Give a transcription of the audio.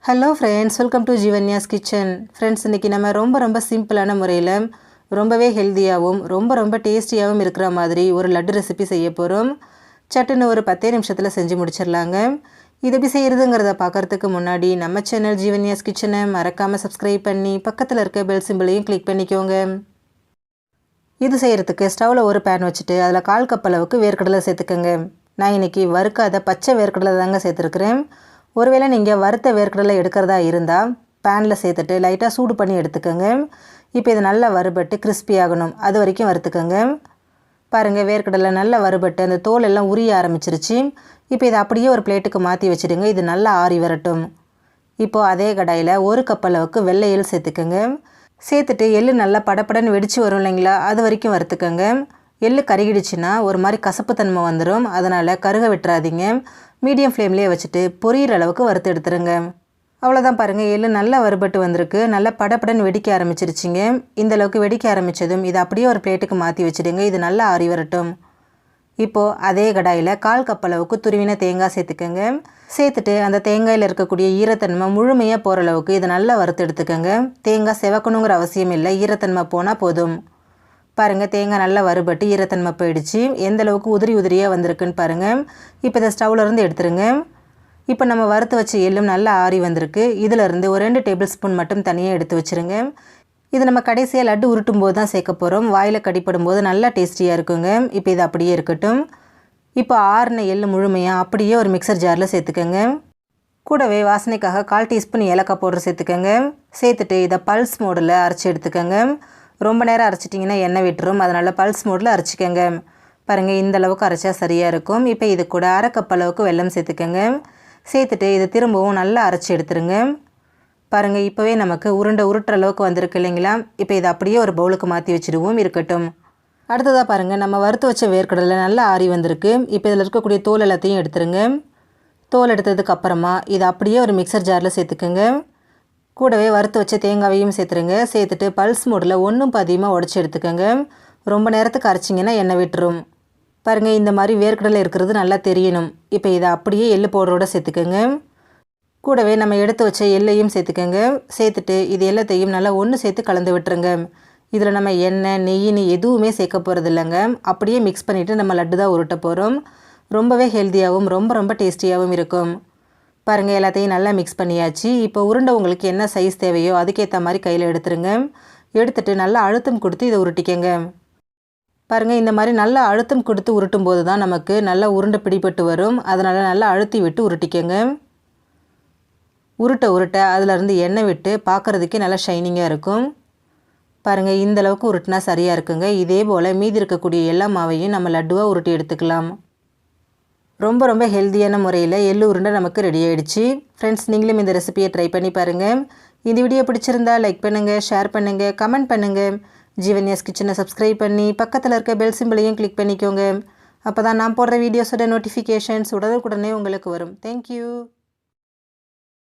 Hello friends, welcome to Jeevanya's kitchen. Friends, இன்றைக்கி நம்ம ரொம்ப சிம்பிளான முறையில் ரொம்பவே ஹெல்த்தியாகவும் ரொம்ப டேஸ்டியாகவும் இருக்கிற மாதிரி ஒரு லட்டு ரெசிபி செய்ய போகிறோம். சட்டுன்னு ஒரு 10 நிமிஷத்தில் செஞ்சு முடிச்சிடலாங்க. இது எப்படி செய்கிறதுங்கிறத பார்க்குறதுக்கு முன்னாடி நம்ம சேனல் ஜீவன்யாஸ் கிச்சனை மறக்காமல் சப்ஸ்கிரைப் பண்ணி பக்கத்தில் இருக்க பெல் சிம்பிளையும் கிளிக் பண்ணிக்கோங்க. இது செய்கிறதுக்கு ஸ்டவ்வில் ஒரு பேன் வச்சுட்டு அதில் 1/4 கப் அளவுக்கு வேர்க்கடலை சேர்த்துக்கோங்க. நான் இன்றைக்கி வறுக்காத பச்சை வேர்க்கடலை தாங்க சேர்த்துருக்குறேன். ஒருவேளை நீங்கள் வறுத்த வேர்க்கடலை எடுக்கிறதா இருந்தால் பேனில் சேர்த்துட்டு லைட்டாக சூடு பண்ணி எடுத்துக்கோங்க. இப்போ இது நல்லா வறுபட்டு கிறிஸ்பி ஆகணும், அது வரைக்கும் வறுத்துக்கோங்க. பாருங்கள், வேர்க்கடலை நல்லா வறுபட்டு அந்த தோல் எல்லாம் உரிய ஆரம்பிச்சிருச்சு. இப்போ இதை அப்படியே ஒரு பிளேட்டுக்கு மாற்றி வச்சுடுங்க. இது நல்லா ஆறி வரட்டும். இப்போது அதே கடாயில் 1 கப் அளவுக்கு வெள்ளை எள் சேர்த்துக்கோங்க. சேர்த்துட்டு எள் நல்லா படப்படன்னு வெடித்து வரும் இல்லைங்களா, அது வரைக்கும் வறுத்துக்கோங்க. எள் கருகிடுச்சுன்னா ஒரு மாதிரி கசப்புத்தன்மை வந்துடும், அதனால் கருக விட்டுறாதீங்க. மீடியம் ஃப்ளேம்லேயே வச்சுட்டு பொரியிற அளவுக்கு வறுத்து எடுத்துருங்க. அவ்வளோதான். பாருங்கள், எள் நல்லா வறுபட்டு வந்திருக்கு. நல்லா படப்படன்னு வெடிக்க ஆரம்பிச்சிருச்சிங்க. இந்த அளவுக்கு வெடிக்க ஆரம்பித்ததும் இதை அப்படியே ஒரு பிளேட்டுக்கு மாற்றி வச்சுடுங்க. இது நல்லா ஆறி வரட்டும். இப்போது அதே கடாயில் 1/4 கப் அளவுக்கு துருவின தேங்காய் சேர்த்துக்கோங்க. சேர்த்துட்டு அந்த தேங்காயில் இருக்கக்கூடிய ஈரத்தன்மை முழுமையாக போகிற அளவுக்கு இதை நல்லா வறுத்து எடுத்துக்கோங்க. தேங்காய் செவக்கணுங்கிற அவசியம் இல்லை, ஈரத்தன்மை போனால் போதும். பாருங்கள், தேங்காய் நல்லா வறுபட்டு ஈரத்தன்மை போயிடுச்சு. எந்த அளவுக்கு உதிரியாக வந்திருக்குன்னு பாருங்கள். இப்போ இதை ஸ்டவ்லேருந்து எடுத்துருங்க. இப்போ நம்ம வறுத்து வச்ச எள்ளும் நல்லா ஆறி வந்திருக்கு. இதிலேருந்து ஒரு 2 டேபிள் ஸ்பூன் மட்டும் தனியாக எடுத்து வச்சுருங்க. இது நம்ம கடைசியாக லட்டு உருட்டும் போது தான் சேர்க்க போகிறோம். வாயில் கடிப்படும் போது நல்லா டேஸ்டியாக இருக்குங்க. இப்போ இது அப்படியே இருக்கட்டும். இப்போ ஆறின எள் முழுமையாக அப்படியே ஒரு மிக்சர் ஜாரில் சேர்த்துக்கோங்க. கூடவே வாசனைக்காக 1/4 டீஸ்பூன் ஏலக்காய் பவுடர் சேர்த்துக்கோங்க. சேர்த்துட்டு இதை பல்ஸ் மோடில் அரைச்சி எடுத்துக்கோங்க. ரொம்ப நேரம் அரைச்சிட்டிங்கன்னா எண்ணெய் விட்டுரும், அதனால் பல்ஸ் மோடில் அரைச்சிக்கோங்க. பாருங்கள், இந்த அளவுக்கு அரைச்சா சரியாக இருக்கும். இப்போ இது கூட 1/2 கப் அளவுக்கு வெல்லம் சேர்த்துக்கோங்க. சேர்த்துட்டு இது திரும்பவும் நல்லா அரைச்சி எடுத்துருங்க. பாருங்கள், இப்போவே நமக்கு உருட்டுற அளவுக்கு வந்திருக்கு இல்லைங்களா. இப்போ இதை அப்படியே ஒரு பவுலுக்கு மாற்றி வச்சுடுவோம், இருக்கட்டும். அடுத்ததாக பாருங்கள், நம்ம வறுத்து வச்ச வேர்க்கடலை நல்லா ஆறி வந்திருக்கு. இப்போ இதில் இருக்கக்கூடிய தோல் எல்லாத்தையும் எடுத்துருங்க. தோல் எடுத்ததுக்கு அப்புறமா இதை அப்படியே ஒரு மிக்சர் ஜாரில் சேர்த்துக்கோங்க. கூடவே வறுத்து வச்ச தேங்காயையும் சேர்த்துருங்க. சேர்த்துட்டு பல்ஸ் மோடில் 1 பாதியமாக உடச்சி எடுத்துக்கோங்க. ரொம்ப நேரத்துக்கு அரைச்சிங்கன்னா எண்ணெய் விட்டுரும். பாருங்கள், இந்த மாதிரி வேர்க்கடலை இருக்கிறது நல்லா தெரியணும். இப்போ இதை அப்படியே எள்ளு பவுடரோடு சேர்த்துக்கோங்க. கூடவே நம்ம எடுத்து வச்ச எள்ளையும் சேர்த்துக்கோங்க. சேர்த்துட்டு இது எல்லாத்தையும் நல்லா ஒன்று சேர்த்து கலந்து விட்டுருங்க. இதில் நம்ம எண்ணெய் நெய்யின்னு எதுவுமே சேர்க்க போகிறது இல்லைங்க. அப்படியே மிக்ஸ் பண்ணிவிட்டு நம்ம லட்டு தான் உருட்ட போகிறோம். ரொம்பவே ஹெல்த்தியாகவும் ரொம்ப டேஸ்டியாகவும் இருக்கும். பாருங்கள், எல்லாத்தையும் நல்லா மிக்ஸ் பண்ணியாச்சு. இப்போ உருண்டை உங்களுக்கு என்ன சைஸ் தேவையோ அதுக்கேற்ற மாதிரி கையில் எடுத்துருங்க. எடுத்துகிட்டு நல்லா அழுத்தம் கொடுத்து இதை உருட்டிக்கங்க. பாருங்கள், இந்த மாதிரி நல்லா அழுத்தம் கொடுத்து உருட்டும் போது தான் நமக்கு நல்லா உருண்டை பிடிபட்டு வரும். அதனால் நல்லா அழுத்தி விட்டு உருட்டிக்கங்க. உருட்ட அதிலருந்து எண்ணெய் விட்டு பார்க்குறதுக்கே நல்லா ஷைனிங்காக இருக்கும். பாருங்கள், இந்த அளவுக்கு உருட்டினா சரியாக இருக்குங்க. இதே போல் மீதி இருக்கக்கூடிய எல்லா மாவையும் நம்ம லட்டுவாக உருட்டி எடுத்துக்கலாம். ரொம்ப ஹெல்த்தியான முறையில் எள்ளு உருண்டை நமக்கு ரெடி ஆகிடுச்சு. ஃப்ரெண்ட்ஸ், நீங்களும் இந்த ரெசிபியை ட்ரை பண்ணி பாருங்கள். இந்த வீடியோ பிடிச்சிருந்தா லைக் பண்ணுங்கள், ஷேர் பண்ணுங்கள், கமெண்ட் பண்ணுங்கள். ஜீவன்யாஸ் கிச்சனை சப்ஸ்கிரைப் பண்ணி பக்கத்தில் இருக்க பெல் சிம்பிளையும் கிளிக் பண்ணிக்கோங்க. அப்போ தான் நான் போடுற வீடியோஸோட நோட்டிஃபிகேஷன்ஸ் உடனுக்குடனே உங்களுக்கு வரும். தேங்க்யூ.